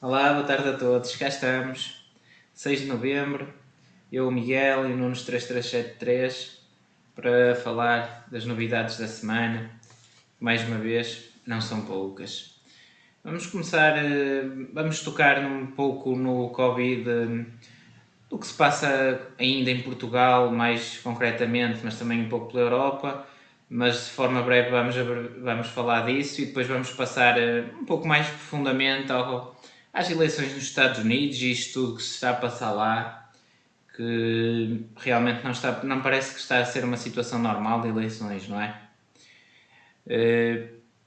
Olá, boa tarde a todos. Cá estamos, 6 de novembro, eu, o Miguel e o Nunes 3373 para falar das novidades da semana. Mais uma vez, não são poucas. Vamos começar, vamos tocar um pouco no Covid, do que se passa ainda em Portugal, mais concretamente, mas também um pouco pela Europa. Mas de forma breve vamos falar disso e depois vamos passar um pouco mais profundamente às eleições nos Estados Unidos e isto tudo que se está a passar lá, que realmente não parece que está a ser uma situação normal de eleições, não é?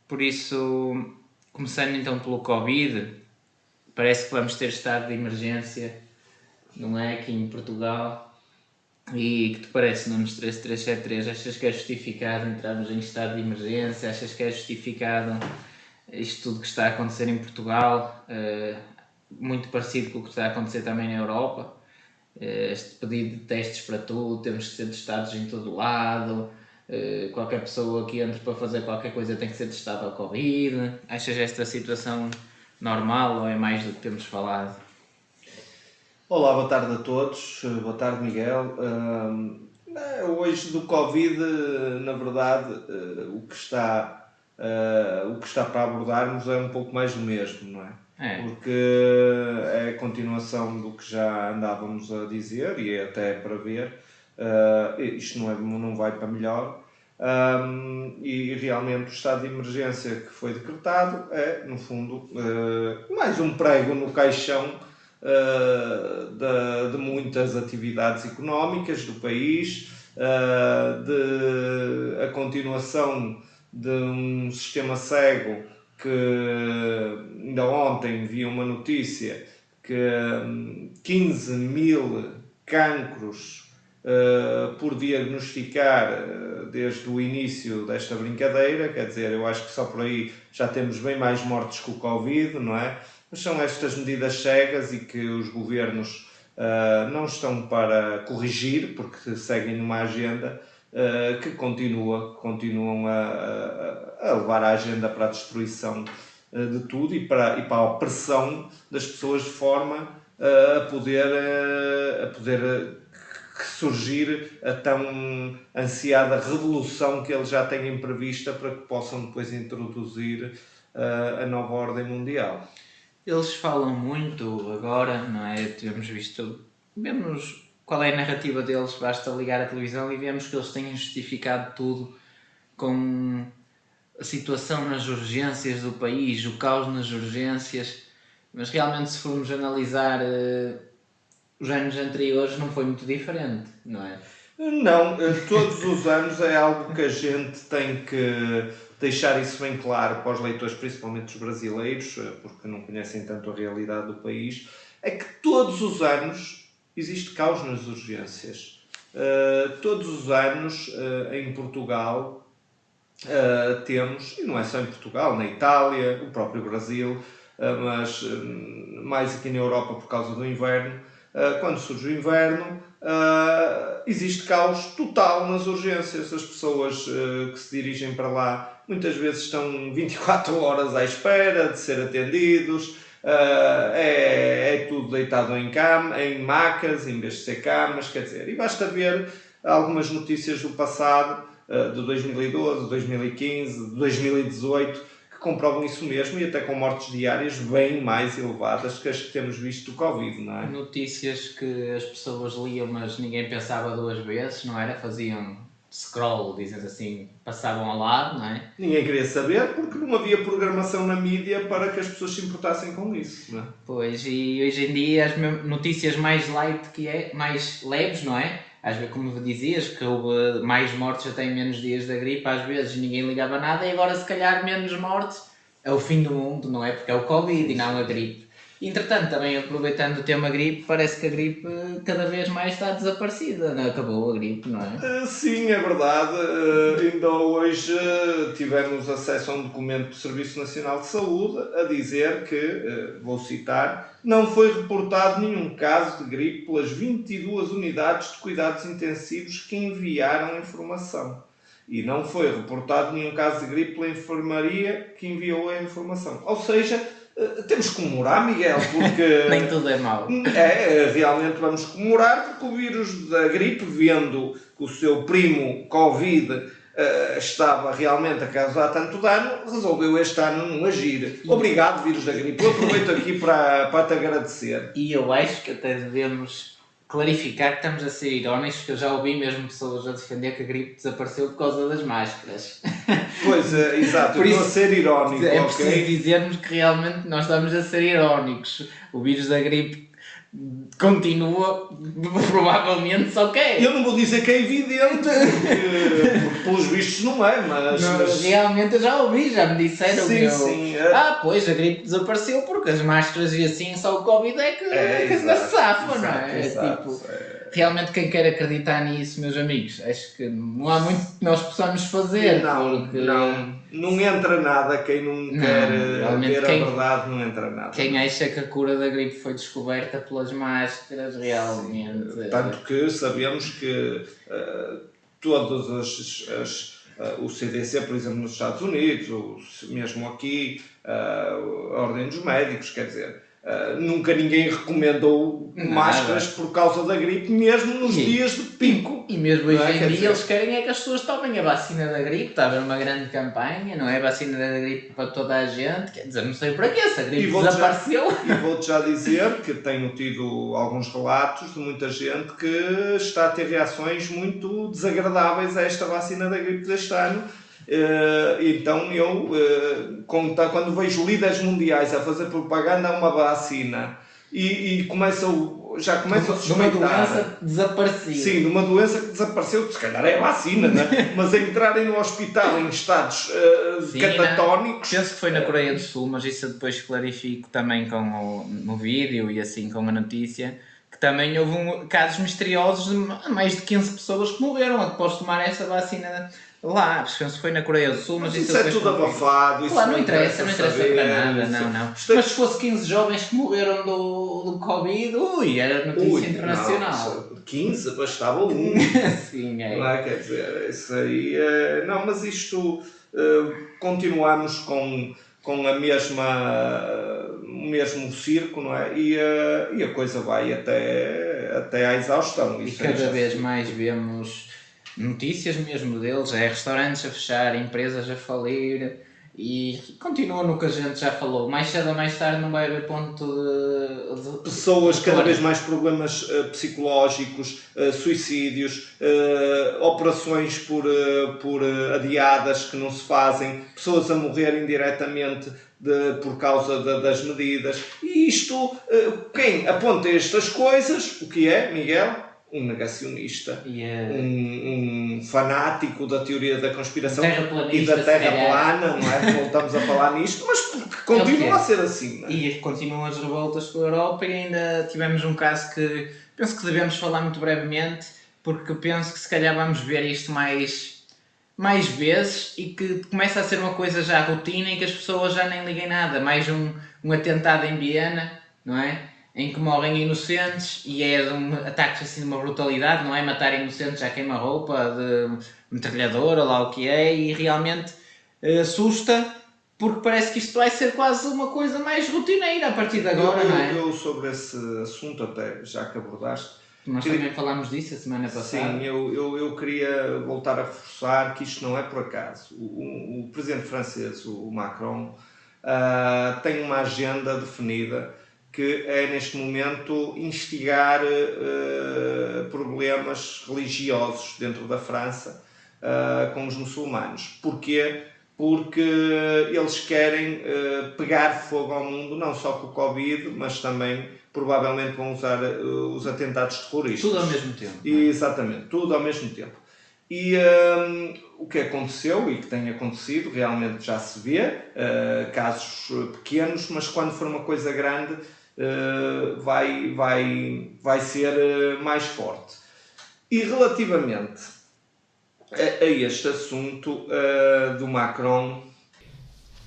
Por isso, começando então pelo Covid, parece que vamos ter estado de emergência, não é? Aqui em Portugal. E que te parece, Nunes 3373? Achas que é justificado entrarmos em estado de emergência? Achas que é justificado isto tudo que está a acontecer em Portugal? Muito parecido com o que está a acontecer também na Europa? Este pedido de testes para tudo, temos que ser testados em todo lado. Qualquer pessoa que entre para fazer qualquer coisa tem que ser testada ao Covid. Achas esta situação normal ou é mais do que temos falado? Olá, boa tarde a todos. Boa tarde, Miguel. Hoje do Covid, na verdade, o que está para abordarmos é um pouco mais do mesmo, não é? É, Porque é a continuação do que já andávamos a dizer e é até para ver. Isto não vai para melhor. E realmente o estado de emergência que foi decretado é, no fundo, mais um prego no caixão de muitas atividades económicas do país, de a continuação de um sistema cego que ainda ontem vi uma notícia que 15 mil cancros por diagnosticar desde o início desta brincadeira, quer dizer, eu acho que só por aí já temos bem mais mortes que o Covid, não é? Mas são estas medidas cegas e que os governos não estão para corrigir, porque seguem numa agenda que continuam a levar a agenda para a destruição de tudo e para a pressão das pessoas de forma a poder surgir a tão ansiada revolução que eles já têm prevista para que possam depois introduzir a nova ordem mundial. eles falam muito agora, não é? Temos visto, vemos qual é a narrativa deles, basta ligar a televisão e vemos que eles têm justificado tudo com a situação nas urgências do país, o caos nas urgências, mas realmente se formos analisar os anos anteriores não foi muito diferente, não é? Não, todos os anos é algo que a gente tem que deixar isso bem claro para os leitores, principalmente os brasileiros, porque não conhecem tanto a realidade do país, é que todos os anos existe caos nas urgências. Todos os anos em Portugal temos, e não é só em Portugal, na Itália, o próprio Brasil, mas mais aqui na Europa por causa do inverno, quando surge o inverno, existe caos total nas urgências. As pessoas que se dirigem para lá muitas vezes estão 24 horas à espera de ser atendidos. É tudo deitado em macas em vez de ser camas, quer dizer, e basta ver algumas notícias do passado, de 2012, 2015, 2018, que comprovam isso mesmo e até com mortes diárias bem mais elevadas que as que temos visto do Covid, não é? Notícias que as pessoas liam, mas ninguém pensava duas vezes, não era? Faziam scroll, dizem assim, passavam ao lado, não é? Ninguém queria saber porque não havia programação na mídia para que as pessoas se importassem com isso, não é? Pois, e hoje em dia as notícias mais light que é, mais leves, não é? Às vezes, como dizias, que houve mais mortes até em menos dias da gripe, às vezes ninguém ligava nada, e agora se calhar menos mortes é o fim do mundo, não é? Porque é o Covid e não a gripe. Entretanto, também aproveitando o tema gripe, parece que a gripe cada vez mais está desaparecida, não? Acabou a gripe, não é? Sim, é verdade. Ainda hoje tivemos acesso a um documento do Serviço Nacional de Saúde a dizer que, vou citar, não foi reportado nenhum caso de gripe pelas 22 unidades de cuidados intensivos que enviaram informação. E não foi reportado nenhum caso de gripe pela enfermaria que enviou a informação. Ou seja, Temos que comemorar, Miguel, porque... Nem tudo é mau. Realmente vamos comemorar, porque o vírus da gripe, vendo que o seu primo Covid estava realmente a causar tanto dano, resolveu este ano não agir. Obrigado, vírus da gripe. Eu aproveito aqui para te agradecer. E eu acho que até devemos clarificar que estamos a ser irónicos, que eu já ouvi mesmo pessoas a defender que a gripe desapareceu por causa das máscaras. Pois, exato, Por eu estou isso, a ser irónico, é ok? preciso dizermos que realmente nós estamos a ser irónicos. O vírus da gripe continua, provavelmente só quer. Eu não vou dizer que é evidente, porque pelos vistos não é, mas... Realmente eu já ouvi, já me disseram Sim, que sim, pois a gripe desapareceu porque as máscaras e assim só o Covid é que ainda se safa, não é? Exato, Realmente quem quer acreditar nisso, meus amigos, acho que não há muito que nós possamos fazer. Não entra nada, quem não quer ver a verdade não entra nada. Quem acha que a cura da gripe foi descoberta pelas máscaras, realmente... Sim, tanto que sabemos que todos o CDC, por exemplo, nos Estados Unidos, ou mesmo aqui, a Ordem dos Médicos, quer dizer... nunca ninguém recomendou máscaras por causa da gripe, mesmo nos dias de pico. E mesmo hoje em dia eles querem é que as pessoas tomem a vacina da gripe. Está a haver uma grande campanha, não é? A vacina da gripe para toda a gente. Quer dizer, não sei para quê, se a gripe desapareceu. E vou-te já dizer que tenho tido alguns relatos de muita gente que está a ter reações muito desagradáveis a esta vacina da gripe deste ano. Então eu, quando vejo líderes mundiais a fazer propaganda a uma vacina e já começam a suspeitar... De uma doença desaparecida. Sim, de uma doença que desapareceu, se calhar é a vacina, né? Mas a entrarem no hospital em estados catatónicos... Penso que foi na Coreia do Sul, mas isso eu depois clarifico também no vídeo e assim com a notícia, que também houve casos misteriosos de mais de 15 pessoas que morreram após tomar essa vacina... Lá, penso que foi na Coreia do Sul, mas isso é tudo abafado. Claro, não interessa para nada, não. Mas se fosse 15 jovens que morreram do Covid, era notícia internacional. 15? Bastava um. Sim, é. Não é? Quer dizer, isso aí... Não, mas isto... continuamos com a mesma... o mesmo circo, não é? E a coisa vai até à exaustão. E cada vez mais vemos... notícias mesmo deles, restaurantes a fechar, empresas a falir e continua no que a gente já falou, mais cedo ou mais tarde não vai haver ponto de pessoas cada vez mais problemas psicológicos, suicídios, operações por adiadas que não se fazem, pessoas a morrerem diretamente por causa das medidas, e isto, quem aponta estas coisas, o que é, Miguel? Um negacionista, um fanático da teoria da conspiração e da Terra plana, não é? Voltamos a falar nisto, mas continua a ser assim. Não é? E continuam as revoltas pela Europa e ainda tivemos um caso que penso que devemos falar muito brevemente, porque penso que se calhar vamos ver isto mais vezes e que começa a ser uma coisa já rotina e que as pessoas já nem liguem nada. Mais um atentado em Viena, não é? Em que morrem inocentes e é de ataques assim de uma brutalidade, não é? Matar inocentes à queima-roupa, de metralhadora, lá o que é, e realmente assusta, porque parece que isto vai ser quase uma coisa mais rotineira a partir de agora, não é? Eu sobre esse assunto, até já que abordaste... Nós também falámos disso a semana passada. Sim, eu queria voltar a reforçar que isto não é por acaso. O presidente francês, o Macron, tem uma agenda definida que é neste momento instigar problemas religiosos dentro da França com os muçulmanos. Porquê? Porque eles querem pegar fogo ao mundo, não só com o Covid, mas também provavelmente vão usar os atentados terroristas. Tudo ao mesmo tempo. Exatamente, tudo ao mesmo tempo. E o que aconteceu e que tem acontecido, realmente já se vê, casos pequenos, mas quando for uma coisa grande, vai ser mais forte. E relativamente a este assunto do Macron,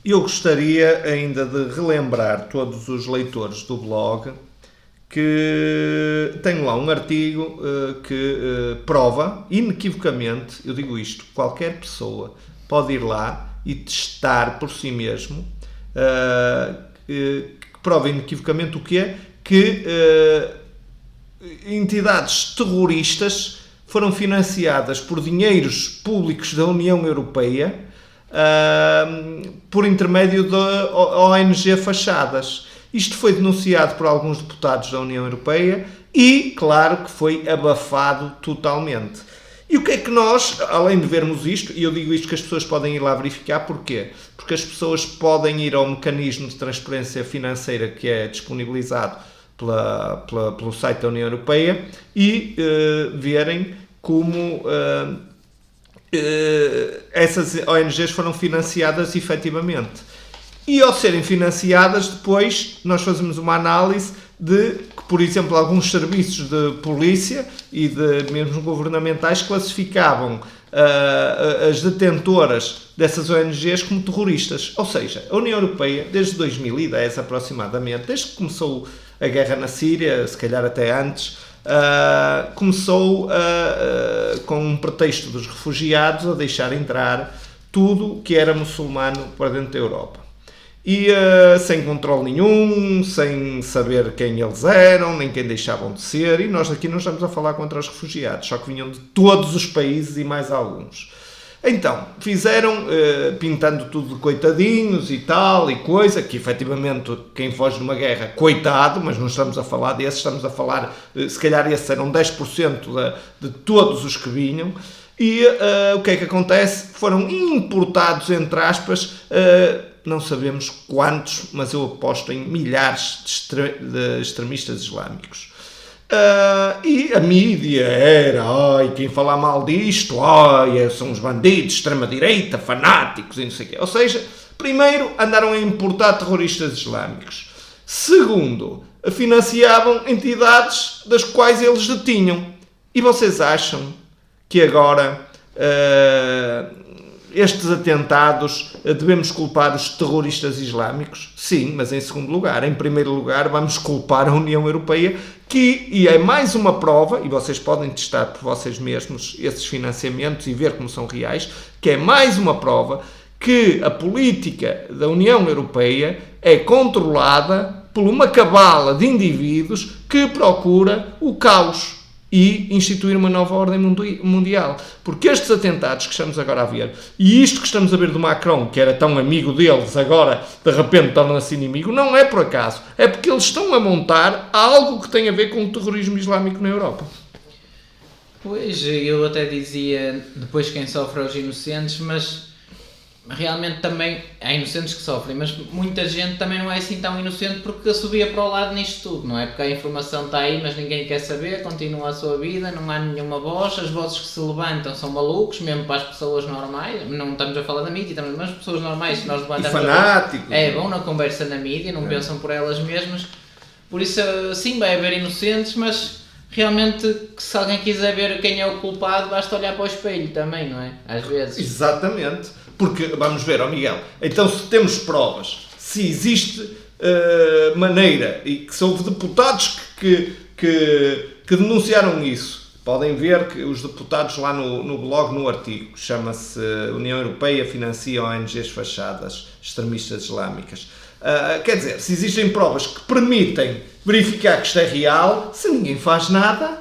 eu gostaria ainda de relembrar todos os leitores do blog que tenho lá um artigo que prova inequivocamente, eu digo isto, qualquer pessoa pode ir lá e testar por si mesmo que prova inequivocamente o quê? Que entidades terroristas foram financiadas por dinheiros públicos da União Europeia por intermédio de ONG fachadas. Isto foi denunciado por alguns deputados da União Europeia e, claro, que foi abafado totalmente. E o que é que nós, além de vermos isto, e eu digo isto que as pessoas podem ir lá verificar, porquê? Porque as pessoas podem ir ao mecanismo de transparência financeira que é disponibilizado pelo site da União Europeia e verem como essas ONGs foram financiadas efetivamente. E ao serem financiadas, depois nós fazemos uma análise de que, por exemplo, alguns serviços de polícia e de mesmo governamentais classificavam as detentoras dessas ONGs como terroristas. Ou seja, a União Europeia, desde 2010 aproximadamente, desde que começou a guerra na Síria, se calhar até antes, começou com um pretexto dos refugiados a deixar entrar tudo que era muçulmano para dentro da Europa. E sem controle nenhum, sem saber quem eles eram, nem quem deixavam de ser, e nós aqui não estamos a falar contra os refugiados, só que vinham de todos os países e mais alguns. Então, fizeram, pintando tudo de coitadinhos e tal, e coisa, que efetivamente quem foge de uma guerra, coitado, mas não estamos a falar desses, estamos a falar, se calhar esses eram 10% de todos os que vinham, e o que é que acontece? Foram importados, entre aspas, não sabemos quantos, mas eu aposto em milhares de extremistas islâmicos. E a mídia era, quem falar mal disto, são os bandidos, extrema-direita, fanáticos e não sei o quê. Ou seja, primeiro andaram a importar terroristas islâmicos. Segundo, financiavam entidades das quais eles detinham. E vocês acham que agora estes atentados devemos culpar os terroristas islâmicos? Sim, mas em segundo lugar. Em primeiro lugar, vamos culpar a União Europeia, e é mais uma prova, e vocês podem testar por vocês mesmos esses financiamentos e ver como são reais, que é mais uma prova que a política da União Europeia é controlada por uma cabala de indivíduos que procura o caos e instituir uma nova ordem mundial. Porque estes atentados que estamos agora a ver, e isto que estamos a ver do Macron, que era tão amigo deles, agora de repente torna-se inimigo, não é por acaso. É porque eles estão a montar algo que tem a ver com o terrorismo islâmico na Europa. Pois, eu até dizia, depois quem sofre é os inocentes, mas realmente também há inocentes que sofrem, mas muita gente também não é assim tão inocente porque subia para o lado nisto tudo, não é? Porque a informação está aí, mas ninguém quer saber, continua a sua vida, não há nenhuma voz, as vozes que se levantam são malucos, mesmo para as pessoas normais, não estamos a falar da mídia, mas as pessoas normais que nós levantamos... E fanáticos. Vão na conversa na mídia, não pensam por elas mesmas, por isso sim, vai haver inocentes, mas realmente se alguém quiser ver quem é o culpado, basta olhar para o espelho também, não é? Às vezes. Exatamente. Porque, vamos ver, Miguel, então se temos provas, se existe maneira, e que houve deputados que denunciaram isso, podem ver que os deputados lá no blog, no artigo, chama-se União Europeia financia ONGs fachadas extremistas islâmicas. Quer dizer, se existem provas que permitem verificar que isto é real, se ninguém faz nada...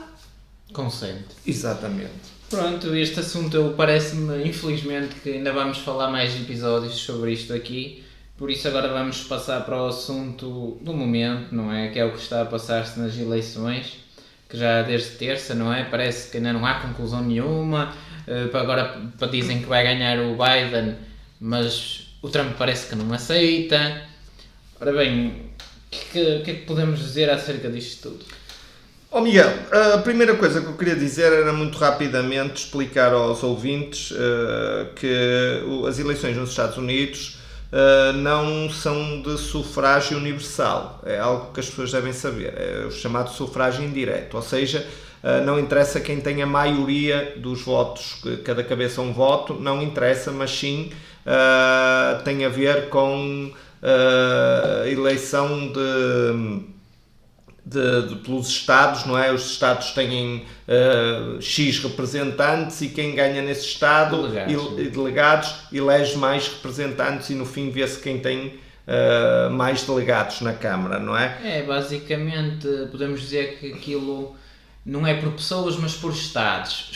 Consente. Exatamente. Pronto, este assunto parece-me, infelizmente, que ainda vamos falar mais episódios sobre isto aqui, por isso agora vamos passar para o assunto do momento, não é? Que é o que está a passar-se nas eleições, que já desde terça, não é? Parece que ainda não há conclusão nenhuma, agora dizem que vai ganhar o Biden, mas o Trump parece que não aceita. Ora bem, o que é que podemos dizer acerca disto tudo? Miguel, a primeira coisa que eu queria dizer era muito rapidamente explicar aos ouvintes que as eleições nos Estados Unidos não são de sufrágio universal. É algo que as pessoas devem saber. É o chamado sufrágio indireto, ou seja, não interessa quem tem a maioria dos votos, cada cabeça um voto, não interessa, mas sim tem a ver com a eleição pelos Estados, não é? Os Estados têm X representantes e quem ganha nesse Estado, delegados, elege mais representantes e no fim vê-se quem tem mais delegados na Câmara, não é? Basicamente podemos dizer que aquilo não é por pessoas, mas por Estados.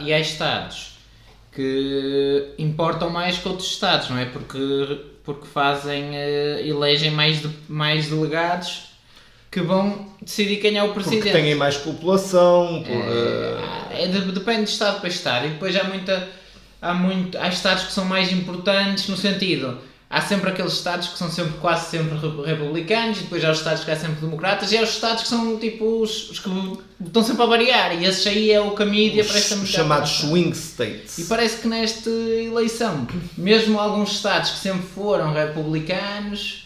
E há Estados que importam mais que outros Estados, não é? Porque elegem mais delegados que vão decidir quem é o presidente. Porque têm mais população. Depende de Estado para Estado. E depois há Estados que são mais importantes no sentido... Há sempre aqueles Estados que são quase sempre republicanos, e depois há os Estados que há sempre democratas, e há os Estados que são tipo os que estão sempre a variar, e esses aí é o que a mídia presta muito atenção. Chamados swing states. E parece que nesta eleição, mesmo alguns Estados que sempre foram republicanos,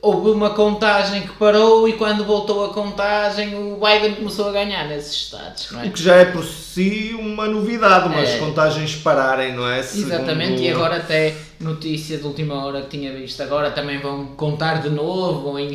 houve uma contagem que parou, e quando voltou a contagem o Biden começou a ganhar nesses Estados, não é? O que já é por si uma novidade, mas contagens pararem, não é? Exatamente, e agora até notícia de última hora que tinha visto, agora também vão contar de novo, ou em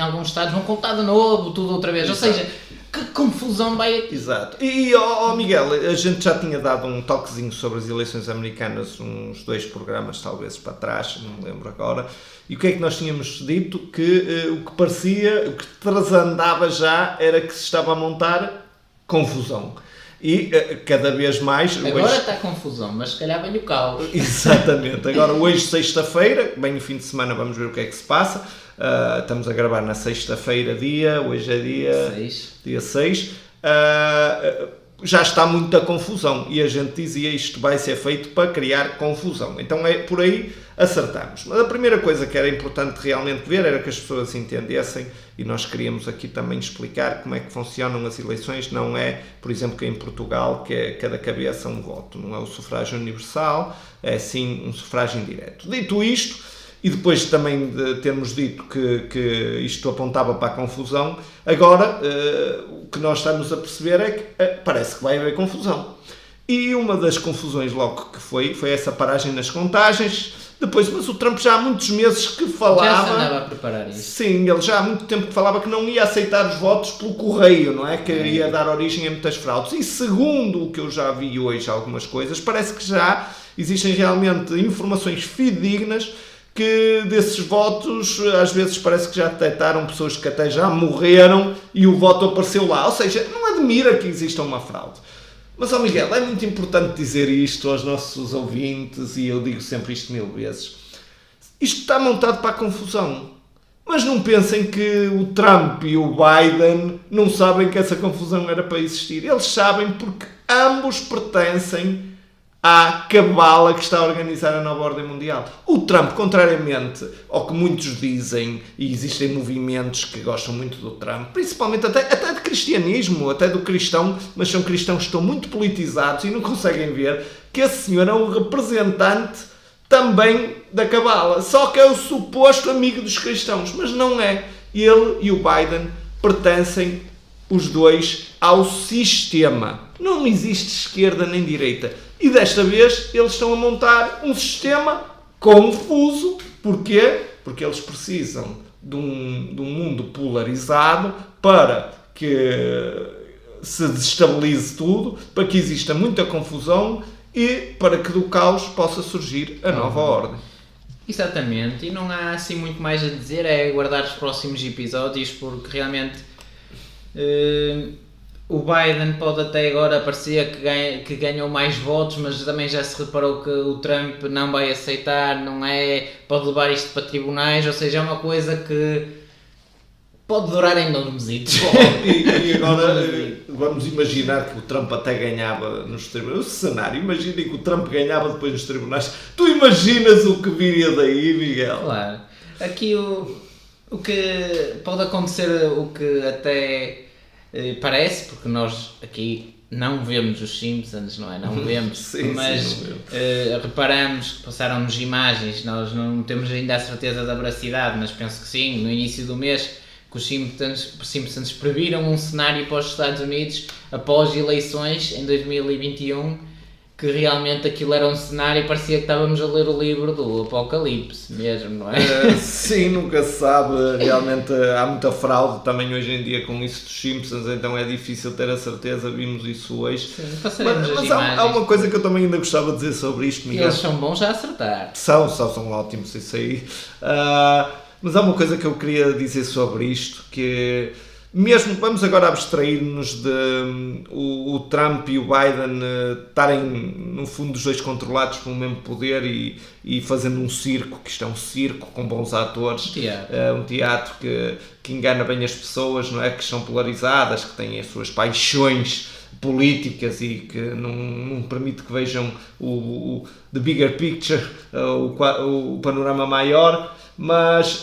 alguns estados vão contar de novo, tudo outra vez. Exato. Ou seja, que confusão vai aqui. Exato. E Miguel, a gente já tinha dado um toquezinho sobre as eleições americanas, uns 2 programas talvez para trás, não me lembro agora, e o que é que nós tínhamos dito? Que o que parecia, o que trasandava já era que se estava a montar confusão. E cada vez mais... Agora está confusão, mas se calhar vem o caos. Exatamente. Agora, hoje, sexta-feira, bem no fim de semana, vamos ver o que é que se passa. Estamos a gravar na sexta-feira, hoje é dia 6. Já está muita confusão. E a gente dizia isto vai ser feito para criar confusão. Então, por aí acertamos. Mas a primeira coisa que era importante realmente ver era que as pessoas entendessem, e nós queríamos aqui também explicar como é que funcionam as eleições. Não é, por exemplo, que em Portugal, que é cada cabeça um voto. Não é o sufrágio universal, é sim um sufrágio indireto. Dito isto, e depois também de termos dito que isto apontava para a confusão, agora o que nós estamos a perceber é que parece que vai haver confusão. E uma das confusões logo que foi essa paragem nas contagens. Depois, mas o Trump já há muitos meses que falava... Já se andava a preparar isso. Sim, ele já há muito tempo que falava que não ia aceitar os votos pelo correio, não é? Que ia dar origem a muitas fraudes. E segundo o que eu já vi hoje, algumas coisas, parece que já existem realmente informações fidedignas que desses votos, às vezes parece que já detectaram pessoas que até já morreram e o voto apareceu lá. Ou seja, não admira que exista uma fraude. Mas, Miguel, é muito importante dizer isto aos nossos ouvintes, e eu digo sempre isto 1000 vezes. Isto está montado para a confusão. Mas não pensem que o Trump e o Biden não sabem que essa confusão era para existir. Eles sabem porque ambos pertencem à cabala que está a organizar a nova ordem mundial. O Trump, contrariamente ao que muitos dizem, e existem movimentos que gostam muito do Trump, principalmente até de cristianismo, até do cristão, mas são cristãos que estão muito politizados e não conseguem ver que esse senhor é um representante também da cabala, só que é o suposto amigo dos cristãos, mas não é. Ele e o Biden pertencem, os dois, ao sistema. Não existe esquerda nem direita. E desta vez eles estão a montar um sistema confuso. Porquê? Porque eles precisam de um mundo polarizado para que se desestabilize tudo, para que exista muita confusão e para que do caos possa surgir a nova ordem. Exatamente, e não há assim muito mais a dizer, é aguardar os próximos episódios, porque realmente o Biden pode até agora parecer que ganhou mais votos, mas também já se reparou que o Trump não vai aceitar, não é? Pode levar isto para tribunais, ou seja, é uma coisa que pode durar ainda uns mesitos. E agora vamos imaginar que o Trump até ganhava nos tribunais. O cenário, imaginem que o Trump ganhava depois nos tribunais. Tu imaginas o que viria daí, Miguel? Claro. Aqui o que pode acontecer, o que até parece, porque nós aqui não vemos os Simpsons, não é? Não vemos, sim, mas sim, não reparamos que passaram-nos imagens, nós não temos ainda a certeza da veracidade, mas penso que sim, no início do mês, que os Simpsons previram um cenário para os Estados Unidos após eleições em 2021 que realmente aquilo era um cenário e parecia que estávamos a ler o livro do Apocalipse mesmo, não é? Sim, nunca se sabe, realmente há muita fraude também hoje em dia com isso dos Simpsons, então é difícil ter a certeza, vimos isso hoje. Sim, passaremos as mas imagens. há uma coisa que eu também ainda gostava de dizer sobre isto, Miguel. Eles são bons a acertar. São ótimos, isso aí. Mas há uma coisa que eu queria dizer sobre isto, que mesmo, vamos agora abstrair-nos de o Trump e o Biden estarem, no fundo, os dois controlados pelo mesmo poder e fazendo um circo, que isto é um circo com bons atores, um teatro que engana bem as pessoas, não é? Que são polarizadas, que têm as suas paixões políticas e que não permite que vejam o the bigger picture, o panorama maior. Mas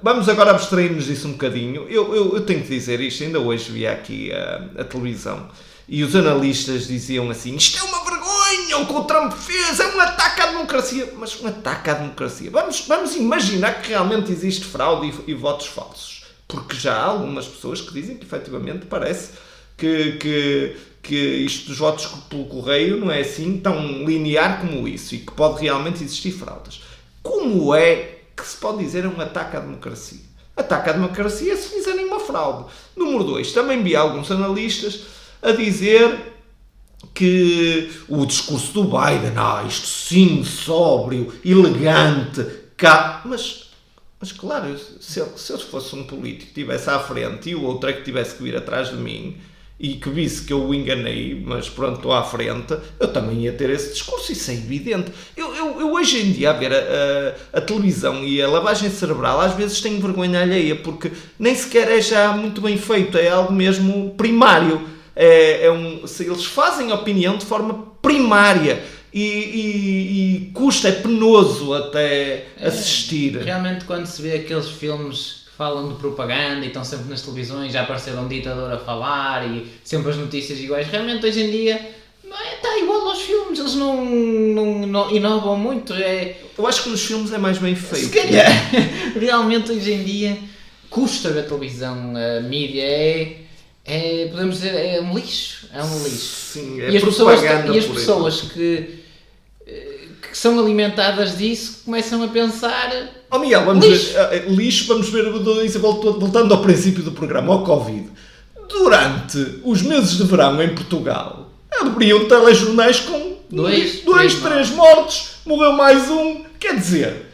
vamos agora abstrair-nos disso um bocadinho. Eu tenho que dizer isto, ainda hoje vi aqui a televisão e os analistas diziam assim: isto é uma vergonha o que o Trump fez, é um ataque à democracia. Mas um ataque à democracia? Vamos imaginar que realmente existe fraude e votos falsos, porque já há algumas pessoas que dizem que efetivamente parece que isto dos votos pelo correio não é assim tão linear como isso e que pode realmente existir fraudes. Como é que se pode dizer um ataque à democracia? Ataque à democracia se fizerem uma fraude. Número 2, também vi alguns analistas a dizer que o discurso do Biden, isto sim, sóbrio, elegante, mas claro, se eu fosse um político que estivesse à frente e o outro é que tivesse que vir atrás de mim e que visse que eu o enganei, mas pronto, estou à frente, eu também ia ter esse discurso, isso é evidente. Eu hoje em dia, a ver a televisão e a lavagem cerebral, às vezes tenho vergonha alheia, porque nem sequer é já muito bem feito, é algo mesmo primário. Eles fazem opinião de forma primária e custa, é penoso até assistir. Realmente, quando se vê aqueles filmes falam de propaganda e estão sempre nas televisões, já apareceu um ditador a falar e sempre as notícias iguais, realmente hoje em dia está igual aos filmes, eles não inovam muito. Eu acho que nos filmes é mais bem feito. Se calhar, realmente hoje em dia custa ver televisão, a mídia podemos dizer, é um lixo. Sim, e as pessoas que são alimentadas disso começam a pensar... Miguel, vamos ver, voltando ao princípio do programa, ao Covid. Durante os meses de verão em Portugal, abriam telejornais com 3 mortos, morreu mais um. Quer dizer,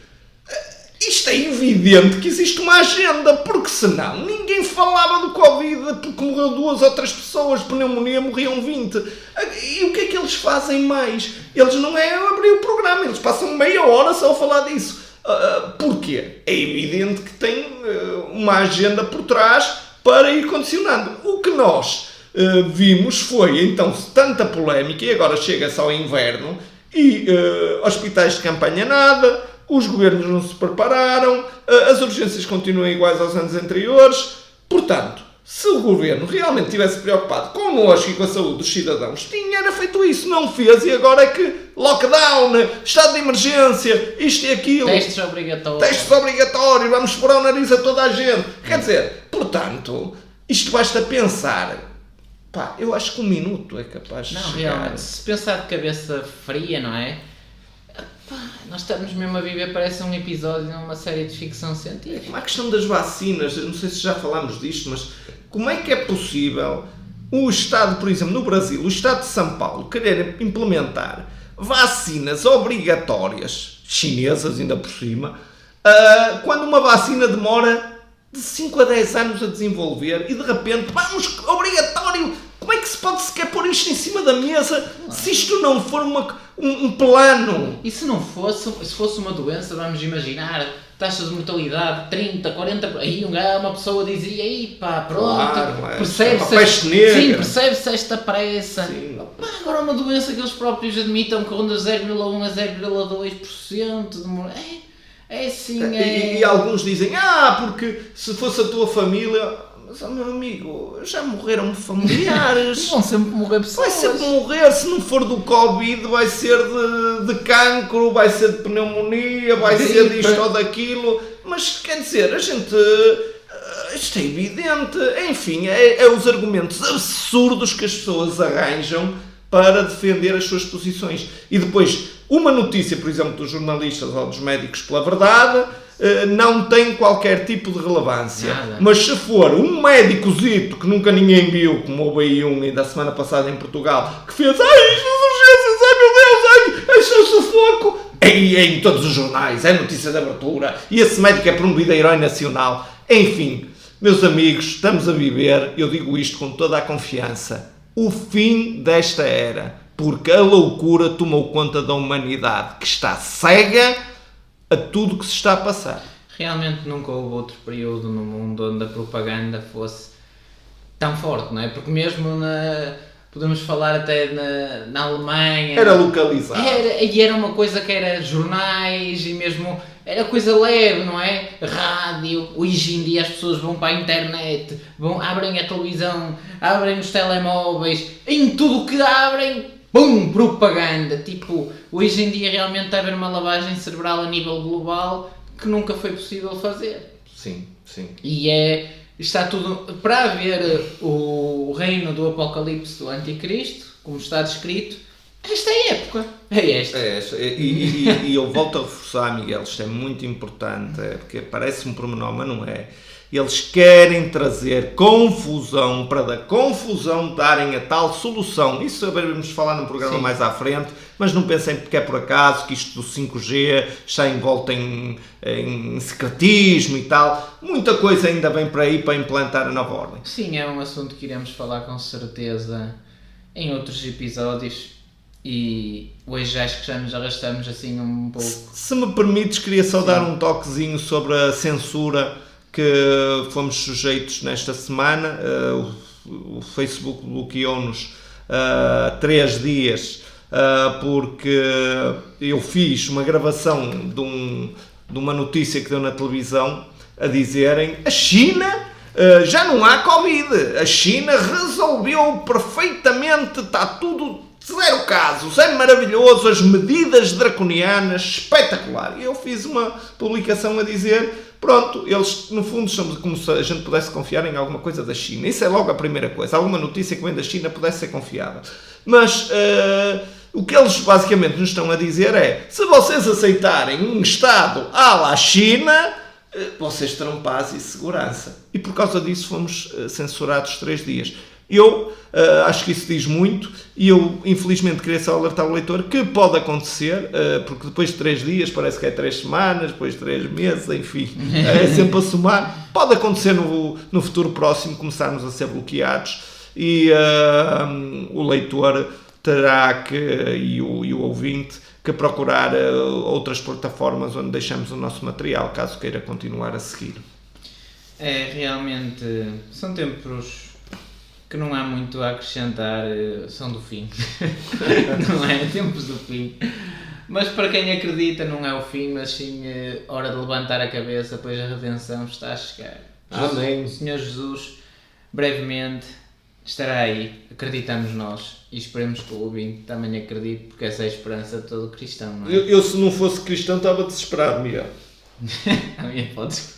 isto é evidente que existe uma agenda, porque senão ninguém falava do Covid, porque morreu 2 ou 3 pessoas, pneumonia, morriam 20. E o que é que eles fazem mais? Eles não é abrir o programa, eles passam meia hora só a falar disso. Porquê? É evidente que tem uma agenda por trás para ir condicionando. O que nós vimos foi então tanta polémica e agora chega-se ao inverno e hospitais de campanha nada, os governos não se prepararam, as urgências continuam iguais aos anos anteriores. Portanto, se o governo realmente estivesse preocupado connosco e com a saúde dos cidadãos, era feito isso, não fez, e agora é que lockdown, estado de emergência, isto e aquilo. Testes obrigatórios, vamos furar o nariz a toda a gente. Quer dizer, portanto, isto basta pensar. Eu acho que 1 minuto é capaz de chegar. Não, realmente, se pensar de cabeça fria, não é? Nós estamos mesmo a viver, parece um episódio de uma série de ficção científica. A questão das vacinas, não sei se já falámos disto, mas como é que é possível o Estado, por exemplo, no Brasil, o Estado de São Paulo, querer implementar vacinas obrigatórias, chinesas ainda por cima, quando uma vacina demora de 5 a 10 anos a desenvolver e de repente, vamos, obrigatório, como é que se pode sequer pôr isto em cima da mesa se isto não for um plano? E se não fosse, se fosse uma doença, vamos imaginar, taxas de mortalidade 30, 40, aí uma pessoa dizia, aí pá, pronto, claro, percebe-se esta pressa. Agora uma doença que eles próprios admitam que ronda 0,1 a 0,2% de é assim, E alguns dizem, porque se fosse a tua família... Mas, meu amigo, já morreram familiares. Vão sempre morrer pessoas. Vai sempre morrer, se não for do Covid, vai ser de cancro, vai ser de pneumonia, vai ser disto ou daquilo. Mas, quer dizer, a gente... Isto é evidente. Enfim, é os argumentos absurdos que as pessoas arranjam para defender as suas posições. E depois, uma notícia, por exemplo, dos jornalistas ou dos médicos pela verdade, não tem qualquer tipo de relevância. Nada. Mas se for um médicozito que nunca ninguém viu, como houve aí um da semana passada em Portugal, que fez, ai, as urgências, ai meu Deus, ai, este é o sufoco, em todos os jornais, é notícia de abertura, e esse médico é promovido a herói nacional. Enfim, meus amigos, estamos a viver, eu digo isto com toda a confiança, o fim desta era, porque a loucura tomou conta da humanidade, que está cega a tudo que se está a passar. Realmente nunca houve outro período no mundo onde a propaganda fosse tão forte, não é? Porque mesmo podemos falar até na Alemanha... Era localizado. Era uma coisa que era jornais e mesmo... Era coisa leve, não é? Rádio. Hoje em dia as pessoas vão para a internet, abrem a televisão, abrem os telemóveis, em tudo o que abrem... Pum! Propaganda! Tipo, hoje em dia realmente está a haver uma lavagem cerebral a nível global que nunca foi possível fazer. Sim, sim. E está tudo... Para haver o reino do apocalipse do anticristo, como está descrito, esta é a época. É esta. E eu volto a reforçar, Miguel, isto é muito importante, porque parece um pormenor, mas não é. Eles querem trazer confusão, para da confusão darem a tal solução. Isso vamos falar num programa Sim. mais à frente, mas não pensem porque é por acaso que isto do 5G está envolto em secretismo e tal. Muita coisa ainda vem para aí para implantar a nova ordem. Sim, é um assunto que iremos falar com certeza em outros episódios. E hoje acho que já nos arrastamos assim um pouco. Se me permites, queria só dar um toquezinho sobre a censura que fomos sujeitos nesta semana. O Facebook bloqueou-nos 3 dias porque eu fiz uma gravação de uma notícia que deu na televisão a dizerem a China já não há Covid, a China resolveu perfeitamente, está tudo 0 casos, é maravilhoso, as medidas draconianas, espetacular. E eu fiz uma publicação a dizer, pronto, eles no fundo são como se a gente pudesse confiar em alguma coisa da China. Isso é logo a primeira coisa, alguma notícia que vem da China pudesse ser confiável. Mas o que eles basicamente nos estão a dizer é, se vocês aceitarem um Estado à la China, vocês terão paz e segurança. E por causa disso fomos censurados 3 dias. Eu acho que isso diz muito e eu infelizmente queria só alertar o leitor que pode acontecer, porque depois de 3 dias parece que é 3 semanas, depois de 3 meses, enfim, é sempre a somar. Pode acontecer no futuro próximo começarmos a ser bloqueados e o leitor terá que, e o ouvinte, que procurar outras plataformas onde deixamos o nosso material, caso queira continuar a seguir. Realmente são tempos que não há muito a acrescentar, são do fim. Não é? Tempos do fim. Mas para quem acredita não é o fim, mas sim hora de levantar a cabeça, pois a redenção está a chegar. Amém. O Senhor Jesus brevemente estará aí, acreditamos nós, e esperemos que o ouvinte também acredite, porque essa é a esperança de todo cristão, não é? Eu se não fosse cristão estava desesperado, Miguel. A minha hipótese.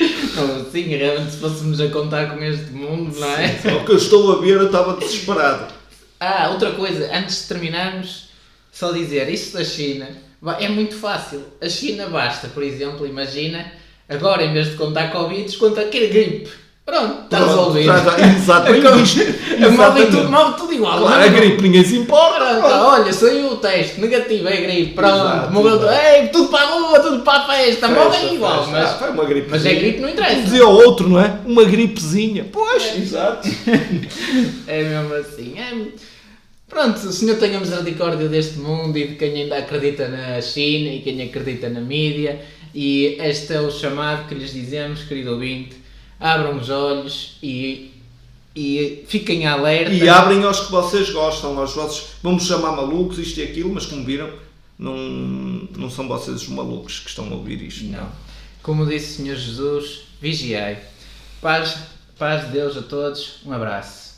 Sim, realmente se fôssemos a contar com este mundo, não é? Sim, o que eu estou a ver, eu estava desesperado. Outra coisa, antes de terminarmos, só dizer, isso da China, é muito fácil. A China basta, por exemplo, imagina, agora em vez de contar Covid, conta que é gripe. Pronto, está resolvido. Exatamente. Mal tudo igual. Claro, a gripe ninguém se importa. Pronto, olha, saiu o teste negativo, é gripe, pronto, Exato, morreu exato. Ei, tudo para a rua, tudo para a festa, morrem igual, mas, foi uma gripezinha. mas é gripe, não interessa. Dizia o outro, não é? Uma gripezinha. Pois, exato. É mesmo assim. Pronto, o Senhor tenha misericórdia deste mundo e de quem ainda acredita na China e quem acredita na mídia. E este é o chamado que lhes dizemos, querido ouvinte. Abram os olhos e fiquem alerta. E abrem aos que vocês gostam, aos vossos, vamos chamar malucos, isto e aquilo, mas como viram, não são vocês os malucos que estão a ouvir isto. Não. Como disse o Senhor Jesus, vigiai. Paz de Deus a todos, um abraço.